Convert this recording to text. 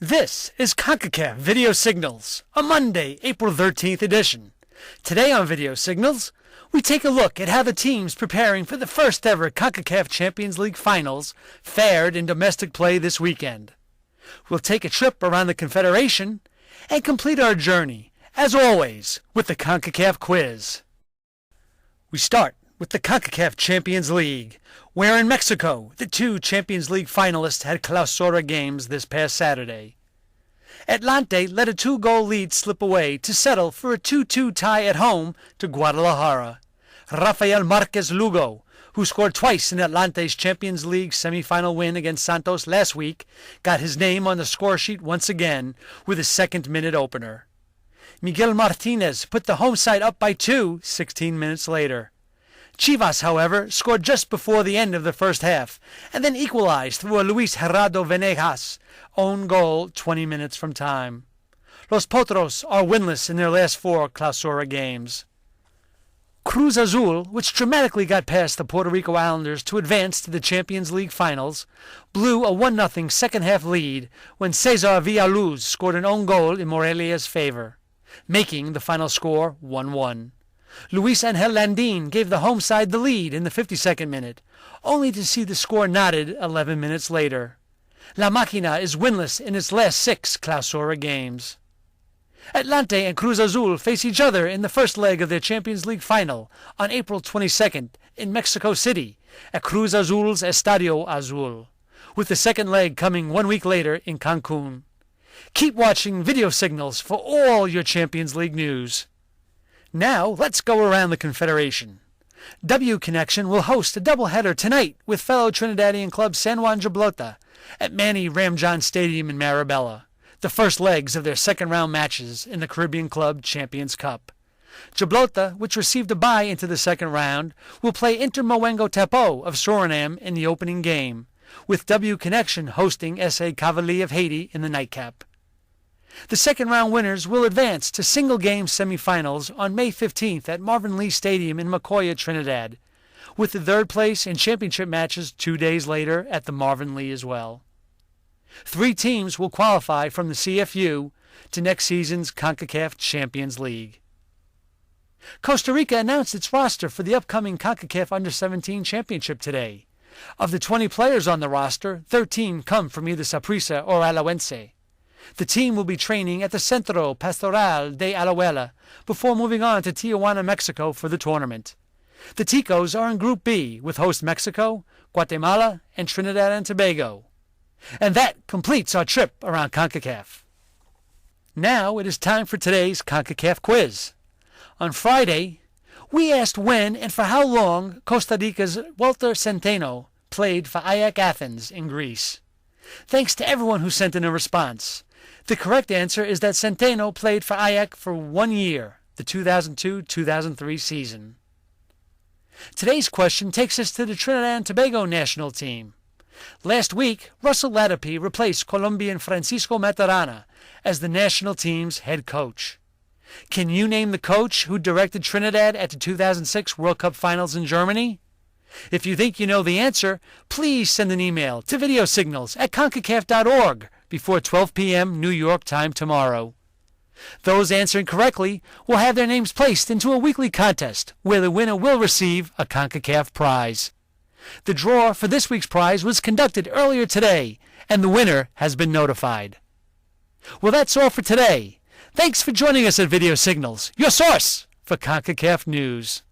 This is CONCACAF Video Signals, a Monday, April 13th edition. Today on Video Signals, we take a look at how the teams preparing for the first ever CONCACAF Champions League finals fared in domestic play this weekend. We'll take a trip around the Confederation and complete our journey, as always, with the CONCACAF Quiz. We start with the CONCACAF Champions League, where in Mexico, the two Champions League finalists had Clausura games this past Saturday. Atlante let a 2-goal lead slip away to settle for a 2-2 tie at home to Guadalajara. Rafael Marquez Lugo, who scored twice in Atlante's Champions League semifinal win against Santos last week, got his name on the score sheet once again with his second-minute opener. Miguel Martinez put the home side up by 2 16 minutes later. Chivas, however, scored just before the end of the first half, and then equalized through a Luis Gerardo Venegas own goal 20 minutes from time. Los Potros are winless in their last 4 Clausura games. Cruz Azul, which dramatically got past the Puerto Rico Islanders to advance to the Champions League finals, blew a 1-0 second-half lead when Cesar Villaluz scored an own goal in Morelia's favor, making the final score 1-1. Luis Angel Landin gave the home side the lead in the 52nd minute, only to see the score knotted 11 minutes later. La Máquina is winless in its last 6 Clausura games. Atlante and Cruz Azul face each other in the first leg of their Champions League final on April 22nd in Mexico City at Cruz Azul's Estadio Azul, with the second leg coming 1 week later in Cancun. Keep watching Video Signals for all your Champions League news. Now, let's go around the Confederation. W Connection will host a doubleheader tonight with fellow Trinidadian club San Juan Gibraltar at Manny Ramjon Stadium in Marabella, the first legs of their second-round matches in the Caribbean Club Champions Cup. Gibraltar, which received a bye into the second round, will play Inter Moengo Tapo of Suriname in the opening game, with W Connection hosting SA Cavali of Haiti in the nightcap. The second-round winners will advance to single-game semifinals on May 15th at Marvin Lee Stadium in Macoya, Trinidad, with the third place in championship matches 2 days later at the Marvin Lee as well. 3 teams will qualify from the CFU to next season's CONCACAF Champions League. Costa Rica announced its roster for the upcoming CONCACAF Under-17 Championship today. Of the 20 players on the roster, 13 come from either Saprissa or Alajuelense. The team will be training at the Centro Pastoral de Alajuela before moving on to Tijuana, Mexico for the tournament. The Ticos are in Group B with host Mexico, Guatemala, and Trinidad and Tobago. And that completes our trip around CONCACAF. Now it is time for today's CONCACAF Quiz. On Friday, we asked when and for how long Costa Rica's Walter Centeno played for Ajax Athens in Greece. Thanks to everyone who sent in a response. The correct answer is that Centeno played for Ajax for 1 year, the 2002-2003 season. Today's question takes us to the Trinidad and Tobago national team. Last week, Russell Latipi replaced Colombian Francisco Maturana as the national team's head coach. Can you name the coach who directed Trinidad at the 2006 World Cup Finals in Germany? If you think you know the answer, please send an email to videosignals@concacaf.org before 12 p.m. New York time tomorrow. Those answering correctly will have their names placed into a weekly contest where the winner will receive a CONCACAF prize. The draw for this week's prize was conducted earlier today, and the winner has been notified. Well, that's all for today. Thanks for joining us at Video Signals, your source for CONCACAF news.